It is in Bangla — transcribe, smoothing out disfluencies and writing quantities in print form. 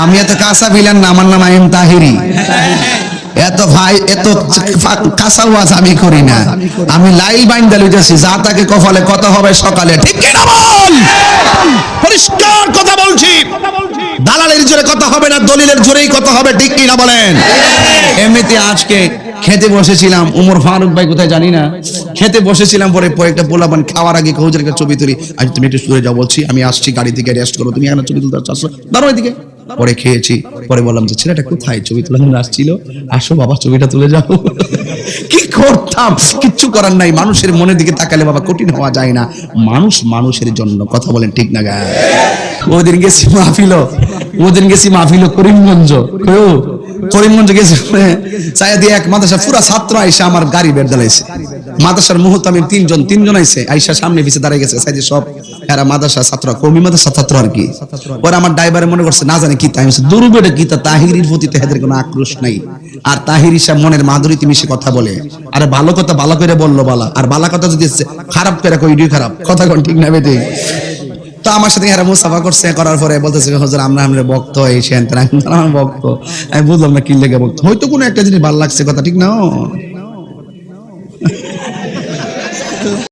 আমি এত কাঁচা ভিলেন না, আমার নাম আইম তাহিরি। এত ভাই এত কাঁচা ওয়াজ আমি করি না, আমি লাইল বাইন দালিতেছি, যা তাকে কপালে কত হবে সকালে, ঠিক কি না বল? পরিষ্কার কথা বলছি, দালালের জোরে কথা হবে না, দলিলের জোরেই কথা হবে, ঠিক কি না বলেন? এমনিতে আজকে খেতে বসেছিলাম, উমর ফারুক ভাই কোথায় জানি না, খেতে বসেছিলাম, পরে একটা পোলাপান খাওয়ার আগে কৌজের একটা ছবি তুলি, আজ তুমি একটু দূরে যাও, বলছি আমি আসছি, গাড়ি থেকে রেস্ট করো, তুমি এখানে ছবি তুলতে আসছো, দাঁড়াও এদিকে। পরে খেয়েছি, পরে বললাম যে ছেলেটা কোথায়, ছবি তোলার জন্য আসছিল, আসো বাবা ছবিটা তুলে যাও। কি করতাম, কিচ্ছু করার নাই, মানুষের মনের দিকে তাকালে বাবা কঠিন হওয়া যায় না, মানুষ মানুষের জন্য, কথা বলেন ঠিক না গা? ওদিন গেছি মাহফিল করিমগঞ্জ, করিমগঞ্জ গেছি, চাইয়া দিয়ে এক মাদ্রাসা পুরা ছাত্র আইসা আমার গাড়ি বের দাঁড়াইছে, মাদ্রাসার মুহূর্তে আমি তিনজন আইসে আইসা সামনে পিছে দাঁড়াই গেছে, সাইডে সব এরা মাদ্রাসা ছাত্র, কওমি মাদ্রাসা ছাত্র আর কি। পরে আমার ড্রাইভারে মনে করছে না জানে কি, তাই দুর্বেটা কি, তা তাহিরির প্রতি তাদের কোনো আক্রোশ নাই, আর তাহির সাহেব মনের মাধুরীতে মিশে কথা বলে, আরে ভালো কথা ভালো করে বললো বালা, আর বালা কথা যদি খারাপ করে কইডি খারাপ, কথা কোন ঠিক না বেঠিক? তো আমার সাথে এরা মুসাফা করছে, করার পরে বলতেছে হুজুর আমরা ভক্ত, এই সেন আমার ভক্ত। আমি বুঝলাম না কি লেগে ভক্ত, হয়তো কোনো একটা জিনিস ভালো লাগছে, কথা ঠিক না?